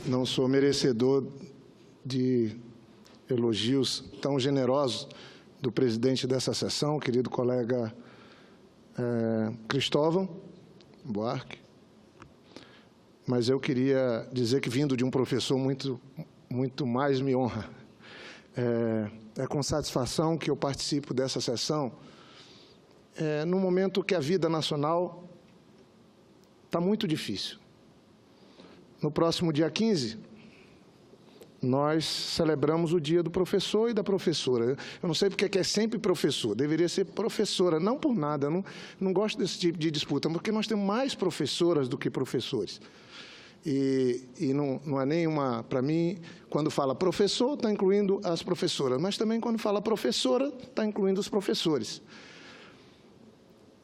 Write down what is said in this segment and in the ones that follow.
não sou merecedor de elogios tão generosos do presidente dessa sessão, querido colega Cristóvão Buarque, mas eu queria dizer que, vindo de um professor, muito mais me honra. É com satisfação que eu participo dessa sessão, no momento que a vida nacional está muito difícil. No próximo dia 15, nós celebramos o dia do professor e da professora. Eu não sei porque é sempre professor, deveria ser professora, não por nada, eu não gosto desse tipo de disputa, porque nós temos mais professoras do que professores. E não é nenhuma, para mim, quando fala professor, está incluindo as professoras, mas também quando fala professora, está incluindo os professores.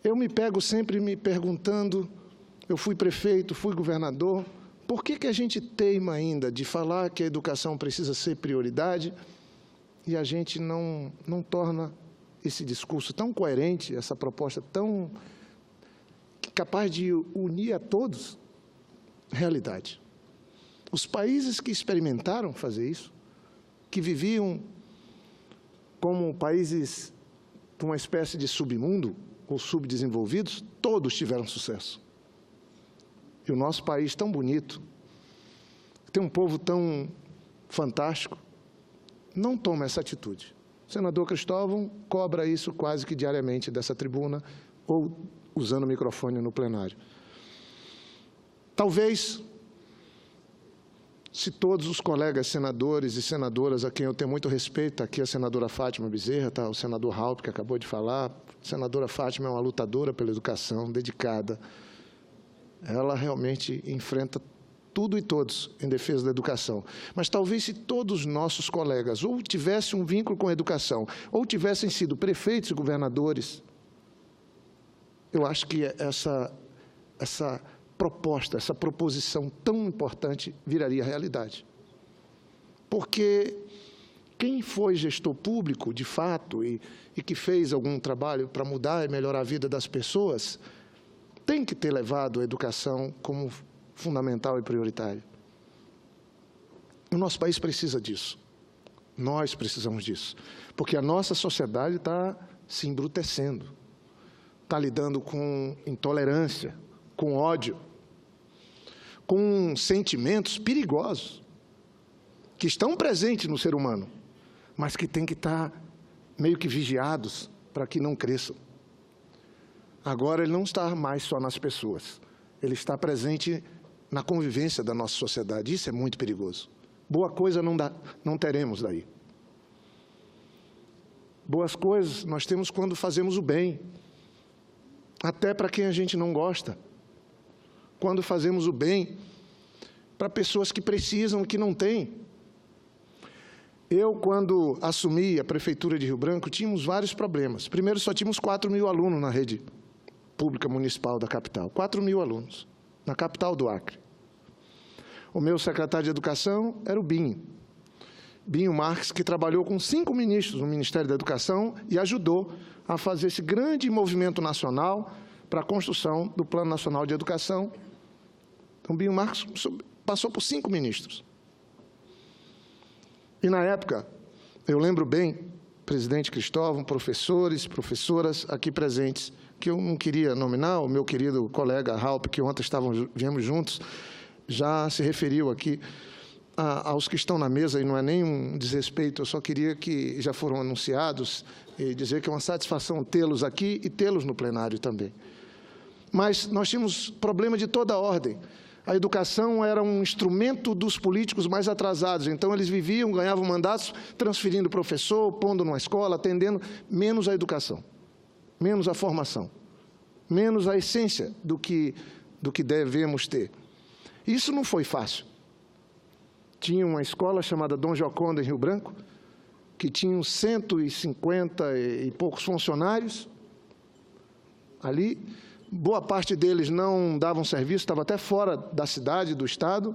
Eu me pego sempre me perguntando, eu fui prefeito, fui governador, por que a gente teima ainda de falar que a educação precisa ser prioridade e a gente não torna esse discurso tão coerente, essa proposta tão capaz de unir a todos, realidade? Os países que experimentaram fazer isso, que viviam como países de uma espécie de submundo ou subdesenvolvidos, todos tiveram sucesso. E o nosso país tão bonito, tem um povo tão fantástico, não toma essa atitude. O senador Cristóvão cobra isso quase que diariamente dessa tribuna ou usando o microfone no plenário. Talvez, se todos os colegas senadores e senadoras, a quem eu tenho muito respeito, aqui a senadora Fátima Bezerra, tá, o senador Raup, que acabou de falar, a senadora Fátima é uma lutadora pela educação, dedicada. Ela realmente enfrenta tudo e todos em defesa da educação. Mas talvez se todos os nossos colegas ou tivessem um vínculo com a educação, ou tivessem sido prefeitos e governadores, eu acho que essa proposta, essa proposição tão importante viraria realidade. Porque quem foi gestor público, de fato, e que fez algum trabalho para mudar e melhorar a vida das pessoas, tem que ter levado a educação como fundamental e prioritária. O nosso país precisa disso. Nós precisamos disso. Porque a nossa sociedade está se embrutecendo, está lidando com intolerância, com ódio, com sentimentos perigosos, que estão presentes no ser humano, mas que têm que estar meio que vigiados para que não cresçam. Agora, ele não está mais só nas pessoas, ele está presente na convivência da nossa sociedade. Isso é muito perigoso. Boa coisa não teremos daí. Boas coisas nós temos quando fazemos o bem, até para quem a gente não gosta. Quando fazemos o bem para pessoas que precisam e que não têm. Eu, quando assumi a Prefeitura de Rio Branco, tínhamos vários problemas. Primeiro, só tínhamos 4.000 alunos na rede pública municipal da capital. 4.000 alunos, na capital do Acre. O meu secretário de Educação era o Binho Marques, que trabalhou com 5 ministros no Ministério da Educação e ajudou a fazer esse grande movimento nacional para a construção do Plano Nacional de Educação. Então, Binho Marques passou por 5 ministros. E, na época, eu lembro bem, presidente Cristóvão, professores, professoras aqui presentes, que eu não queria nominar, o meu querido colega Raup, que ontem viemos juntos, já se referiu aqui aos que estão na mesa, e não é nenhum desrespeito, eu só queria que já foram anunciados, e dizer que é uma satisfação tê-los aqui e tê-los no plenário também. Mas nós tínhamos problema de toda a ordem. A educação era um instrumento dos políticos mais atrasados, então eles viviam, ganhavam mandatos, transferindo professor, pondo numa escola, atendendo menos a educação, menos a formação, menos a essência do que devemos ter. Isso não foi fácil. Tinha uma escola chamada Dom Gioconda, em Rio Branco, que tinha 150 e poucos funcionários ali. Boa parte deles não davam serviço, estava até fora da cidade, do estado,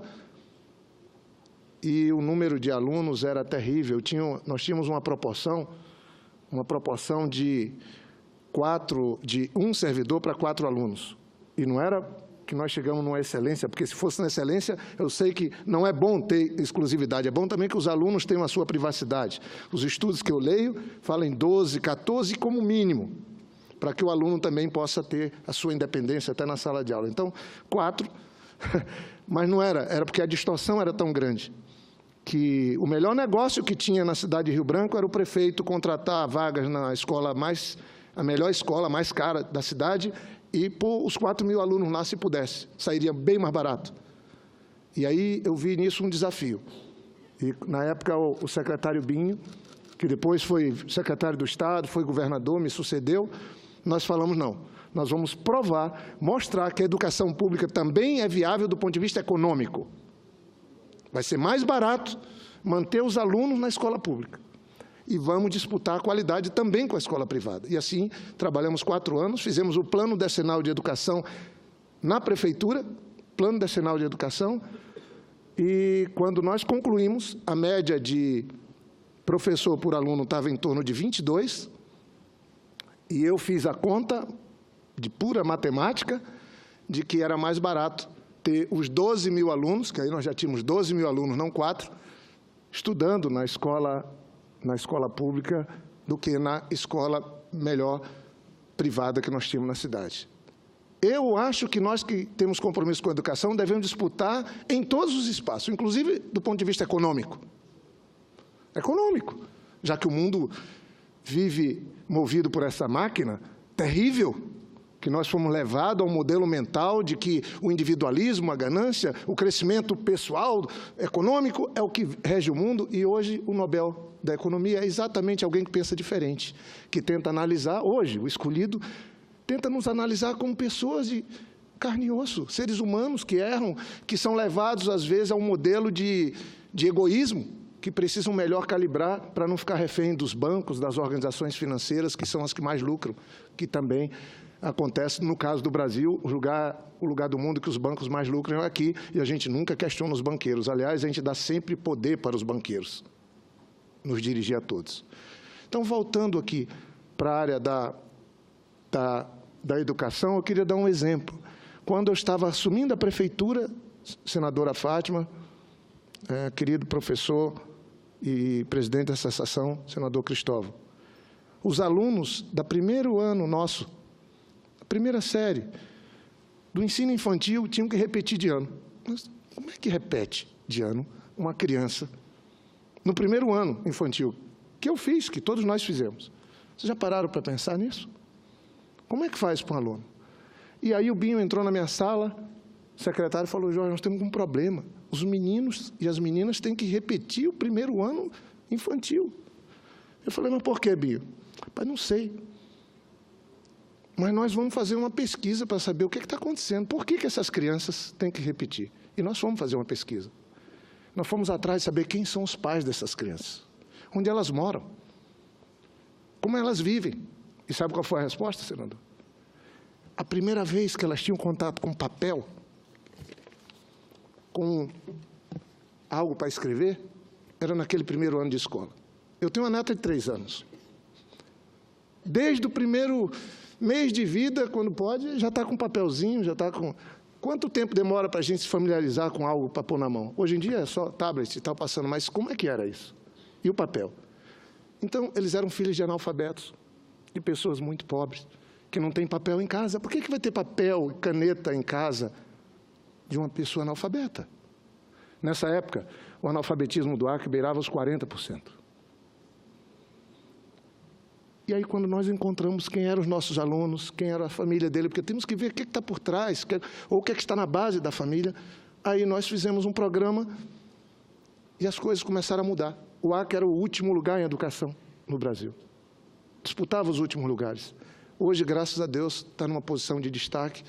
e o número de alunos era terrível. Nós tínhamos uma proporção de um servidor para 4 alunos. E não era que nós chegamos numa excelência, porque se fosse na excelência, eu sei que não é bom ter exclusividade, é bom também que os alunos tenham a sua privacidade. Os estudos que eu leio falam em 12, 14 como mínimo, para que o aluno também possa ter a sua independência até na sala de aula. Então, 4, mas não era, era porque a distorção era tão grande, que o melhor negócio que tinha na cidade de Rio Branco era o prefeito contratar vagas na escola a melhor escola, mais cara da cidade, e pôr os 4.000 alunos lá, se pudesse. Sairia bem mais barato. E aí eu vi nisso um desafio. E, na época, o secretário Binho, que depois foi secretário do Estado, foi governador, me sucedeu, nós falamos, não, nós vamos provar, mostrar que a educação pública também é viável do ponto de vista econômico. Vai ser mais barato manter os alunos na escola pública. E vamos disputar a qualidade também com a escola privada. E assim, trabalhamos 4 anos, fizemos o Plano Decenal de Educação na Prefeitura, Plano Decenal de Educação, e quando nós concluímos, a média de professor por aluno estava em torno de 22, e eu fiz a conta de pura matemática, de que era mais barato ter os 12.000 alunos, que aí nós já tínhamos 12.000 alunos, não 4, estudando na escola pública do que na escola melhor privada que nós tínhamos na cidade. Eu acho que nós que temos compromisso com a educação devemos disputar em todos os espaços, inclusive do ponto de vista econômico. Econômico, já que o mundo vive movido por essa máquina terrível, que nós fomos levados a um modelo mental de que o individualismo, a ganância, o crescimento pessoal, econômico, é o que rege o mundo, e hoje o Nobel da Economia é exatamente alguém que pensa diferente, que tenta analisar, hoje, o escolhido, tenta nos analisar como pessoas de carne e osso, seres humanos que erram, que são levados, às vezes, a um modelo de egoísmo, que precisam melhor calibrar para não ficar refém dos bancos, das organizações financeiras, que são as que mais lucram, que também acontece, no caso do Brasil, o lugar do mundo que os bancos mais lucram é aqui, e a gente nunca questiona os banqueiros. Aliás, a gente dá sempre poder para os banqueiros, nos dirigir a todos. Então, voltando aqui para a área da educação, eu queria dar um exemplo. Quando eu estava assumindo a prefeitura, senadora Fátima, querido professor e presidente da associação, senador Cristóvão, os alunos do primeiro ano nosso, a primeira série do ensino infantil, tinham que repetir de ano. Mas como é que repete de ano uma criança no primeiro ano infantil? Que eu fiz, que todos nós fizemos. Vocês já pararam para pensar nisso? Como é que faz para um aluno? E aí o Binho entrou na minha sala, o secretário falou, Jorge, nós temos um problema. Os meninos e as meninas têm que repetir o primeiro ano infantil. Eu falei, mas por que, Binho? Pai, não sei. Mas nós vamos fazer uma pesquisa para saber o que está acontecendo. Por que essas crianças têm que repetir? E nós fomos fazer uma pesquisa. Nós fomos atrás de saber quem são os pais dessas crianças, onde elas moram, como elas vivem. E sabe qual foi a resposta, senador? A primeira vez que elas tinham contato com papel, com algo para escrever, era naquele primeiro ano de escola. Eu tenho uma neta de 3 anos. Desde o primeiro mês de vida, quando pode, já está com papelzinho, já está com... Quanto tempo demora para a gente se familiarizar com algo para pôr na mão? Hoje em dia é só tablet e tal passando, mas como é que era isso? E o papel? Então, eles eram filhos de analfabetos, de pessoas muito pobres, que não têm papel em casa. Por que vai ter papel e caneta em casa de uma pessoa analfabeta? Nessa época, o analfabetismo do Acre beirava os 40%. E aí, quando nós encontramos quem eram os nossos alunos, quem era a família dele, porque temos que ver o que está por trás, ou o que está na base da família, aí nós fizemos um programa e as coisas começaram a mudar. O Acre era o último lugar em educação no Brasil. Disputava os últimos lugares. Hoje, graças a Deus, está numa posição de destaque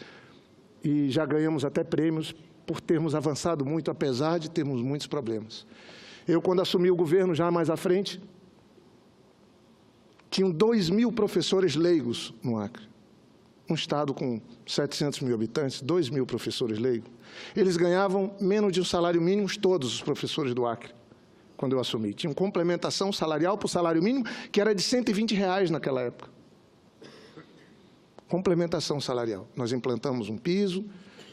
e já ganhamos até prêmios por termos avançado muito, apesar de termos muitos problemas. Eu, quando assumi o governo, já mais à frente, tinham 2.000 professores leigos no Acre. Um estado com 700 mil habitantes, 2.000 professores leigos. Eles ganhavam menos de um salário mínimo, todos os professores do Acre, quando eu assumi. Tinham complementação salarial para o salário mínimo, que era de R$120 naquela época. Complementação salarial. Nós implantamos um piso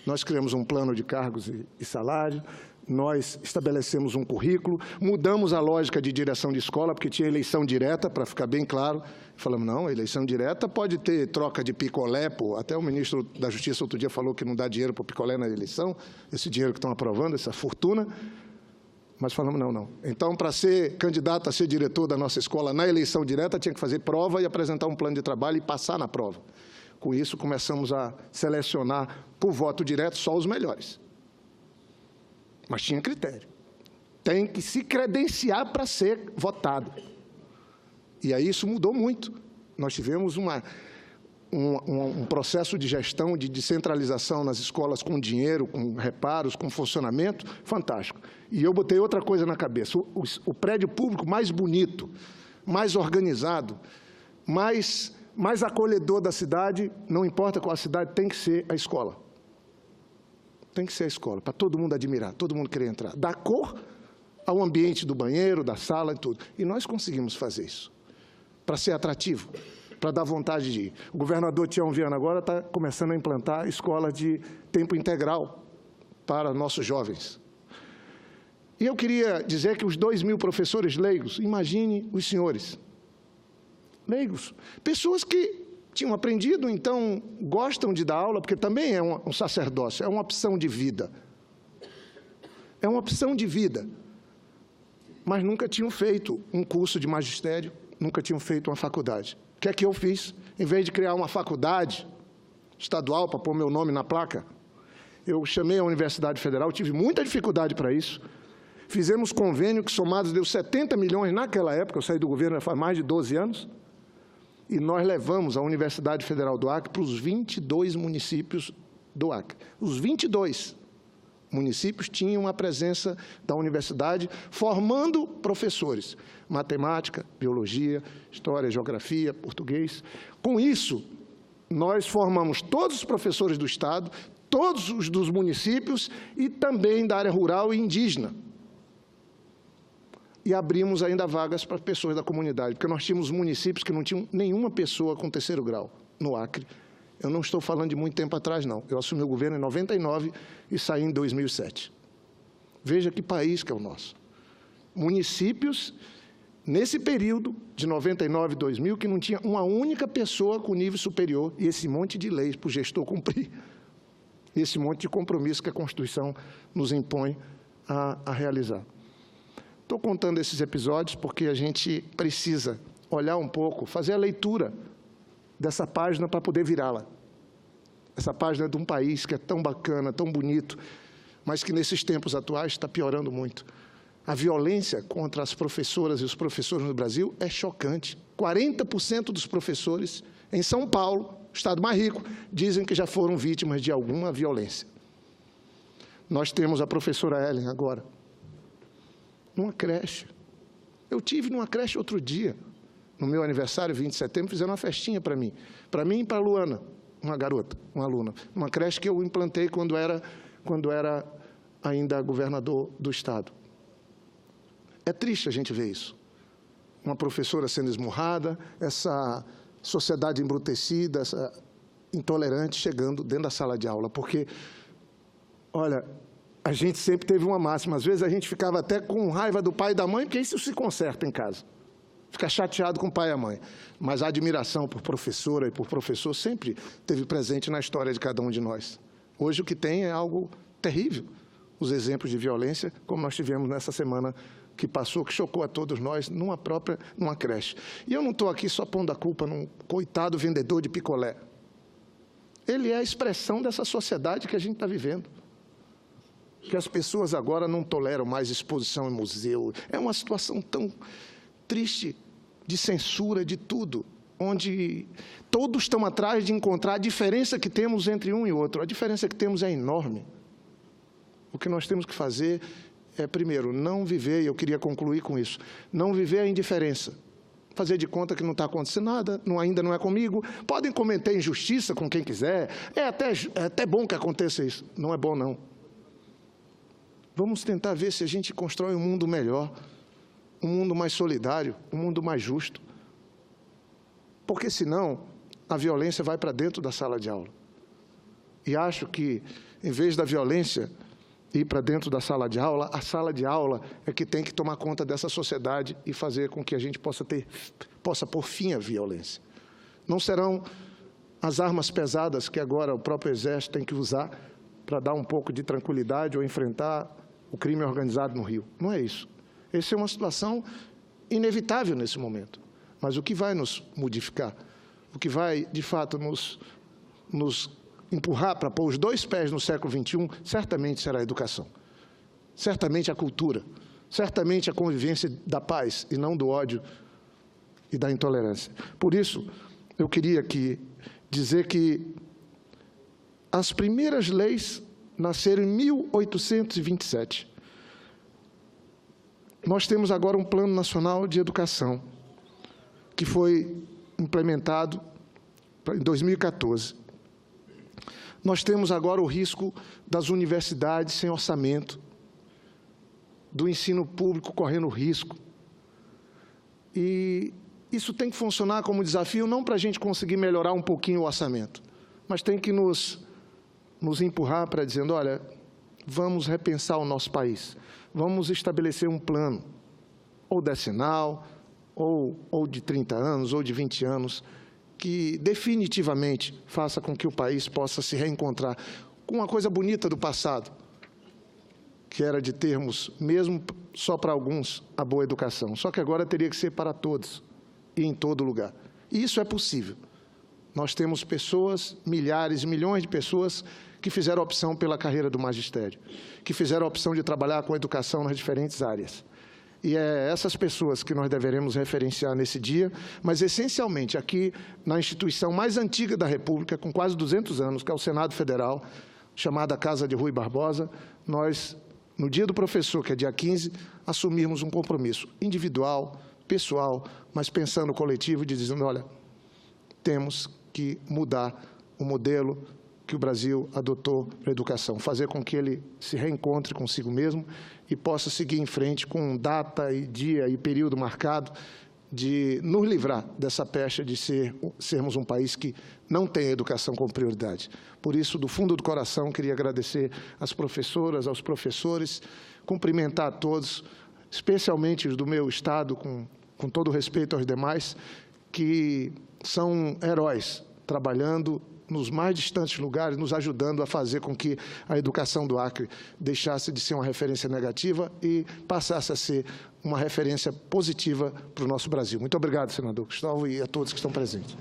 Nós criamos um plano de cargos e salário, nós estabelecemos um currículo, mudamos a lógica de direção de escola, porque tinha eleição direta, para ficar bem claro. Falamos, não, eleição direta pode ter troca de picolé, pô. Até o ministro da Justiça outro dia falou que não dá dinheiro para o picolé na eleição, esse dinheiro que estão aprovando, essa fortuna. Mas falamos, não. Então, para ser candidato a ser diretor da nossa escola na eleição direta, tinha que fazer prova e apresentar um plano de trabalho e passar na prova. Com isso, começamos a selecionar, por voto direto, só os melhores. Mas tinha critério. Tem que se credenciar para ser votado. E aí isso mudou muito. Nós tivemos um processo de gestão, de descentralização nas escolas com dinheiro, com reparos, com funcionamento, fantástico. E eu botei outra coisa na cabeça. O prédio público mais bonito, mais organizado, mais acolhedor da cidade, não importa qual a cidade, tem que ser a escola. Tem que ser a escola, para todo mundo admirar, todo mundo querer entrar. Da cor ao ambiente do banheiro, da sala e tudo. E nós conseguimos fazer isso, para ser atrativo, para dar vontade de ir. O governador Tião Viana agora está começando a implantar escola de tempo integral para nossos jovens. E eu queria dizer que os 2.000 professores leigos, imagine os senhores, leigos, pessoas que tinham aprendido, então gostam de dar aula, porque também é um sacerdócio, é uma opção de vida. É uma opção de vida. Mas nunca tinham feito um curso de magistério, nunca tinham feito uma faculdade. O que é que eu fiz? Em vez de criar uma faculdade estadual para pôr meu nome na placa, eu chamei a Universidade Federal, tive muita dificuldade para isso. Fizemos convênio que, somados, deu 70 milhões naquela época, eu saí do governo já faz mais de 12 anos, e nós levamos a Universidade Federal do Acre para os 22 municípios do Acre. Os 22 municípios tinham a presença da universidade, formando professores, matemática, biologia, história, geografia, português. Com isso, nós formamos todos os professores do Estado, todos os dos municípios e também da área rural e indígena. E abrimos ainda vagas para pessoas da comunidade, porque nós tínhamos municípios que não tinham nenhuma pessoa com 3º grau no Acre. Eu não estou falando de muito tempo atrás, não. Eu assumi o governo em 99 e saí em 2007. Veja que país que é o nosso. Municípios, nesse período de 99 e 2000, que não tinha uma única pessoa com nível superior, e esse monte de leis para o gestor cumprir, esse monte de compromisso que a Constituição nos impõe a realizar. Estou contando esses episódios porque a gente precisa olhar um pouco, fazer a leitura dessa página para poder virá-la. Essa página de um país que é tão bacana, tão bonito, mas que nesses tempos atuais está piorando muito. A violência contra as professoras e os professores no Brasil é chocante. 40% dos professores em São Paulo, o estado mais rico, dizem que já foram vítimas de alguma violência. Nós temos a professora Ellen agora, numa creche. Eu tive numa creche outro dia, no meu aniversário, 20 de setembro, fizeram uma festinha para mim e para a Luana, uma garota, uma aluna, uma creche que eu implantei quando era ainda governador do Estado. É triste a gente ver isso. Uma professora sendo esmurrada, essa sociedade embrutecida, essa intolerante chegando dentro da sala de aula, porque, olha, a gente sempre teve uma máxima, às vezes a gente ficava até com raiva do pai e da mãe, porque isso se conserta em casa. Fica chateado com o pai e a mãe. Mas a admiração por professora e por professor sempre esteve presente na história de cada um de nós. Hoje o que tem é algo terrível. Os exemplos de violência, como nós tivemos nessa semana que passou, que chocou a todos nós, numa creche. E eu não estou aqui só pondo a culpa num coitado vendedor de picolé. Ele é a expressão dessa sociedade que a gente está vivendo. Que as pessoas agora não toleram mais exposição em museu. É uma situação tão triste de censura de tudo, onde todos estão atrás de encontrar a diferença que temos entre um e outro. A diferença que temos é enorme. O que nós temos que fazer é, primeiro, não viver, e eu queria concluir com isso, não viver a indiferença. Fazer de conta que não está acontecendo nada, ainda não é comigo. Podem cometer injustiça com quem quiser. É até bom que aconteça isso. Não é bom, não. Vamos tentar ver se a gente constrói um mundo melhor, um mundo mais solidário, um mundo mais justo. Porque, senão, a violência vai para dentro da sala de aula. E acho que Em vez da violência ir para dentro da sala de aula, a sala de aula é que tem que tomar conta dessa sociedade e fazer com que a gente possa pôr fim à violência. Não serão as armas pesadas que agora o próprio Exército tem que usar para dar um pouco de tranquilidade ou enfrentar o crime organizado no Rio. Não é isso. Essa é uma situação inevitável nesse momento. Mas o que vai nos modificar, o que vai, de fato, nos empurrar para pôr os dois pés no século XXI, certamente será a educação, certamente a cultura, certamente a convivência da paz e não do ódio e da intolerância. Por isso, eu queria aqui dizer que as primeiras leis nasceram em 1827. Nós temos agora um Plano Nacional de Educação, que foi implementado em 2014. Nós temos agora o risco das universidades sem orçamento, do ensino público correndo risco. E isso tem que funcionar como desafio, não para a gente conseguir melhorar um pouquinho o orçamento, mas tem que nos empurrar para dizendo, olha, vamos repensar o nosso país, vamos estabelecer um plano, ou decenal, ou de 30 anos, ou de 20 anos, que definitivamente faça com que o país possa se reencontrar com uma coisa bonita do passado, que era de termos, mesmo só para alguns, a boa educação. Só que agora teria que ser para todos e em todo lugar. E isso é possível. Nós temos pessoas, milhares, milhões de pessoas que fizeram a opção pela carreira do magistério, que fizeram a opção de trabalhar com a educação nas diferentes áreas. E é essas pessoas que nós deveremos referenciar nesse dia, mas, essencialmente, aqui na instituição mais antiga da República, com quase 200 anos, que é o Senado Federal, chamada Casa de Rui Barbosa, nós, no dia do professor, que é dia 15, assumirmos um compromisso individual, pessoal, mas pensando no coletivo, de dizendo, olha, temos que mudar o modelo que o Brasil adotou para a educação, fazer com que ele se reencontre consigo mesmo e possa seguir em frente com data e dia e período marcado de nos livrar dessa pecha de sermos um país que não tem a educação como prioridade. Por isso, do fundo do coração, queria agradecer às professoras, aos professores, cumprimentar a todos, especialmente os do meu estado, com todo o respeito aos demais, que são heróis, trabalhando nos mais distantes lugares, nos ajudando a fazer com que a educação do Acre deixasse de ser uma referência negativa e passasse a ser uma referência positiva para o nosso Brasil. Muito obrigado, senador Cristóvão, e a todos que estão presentes.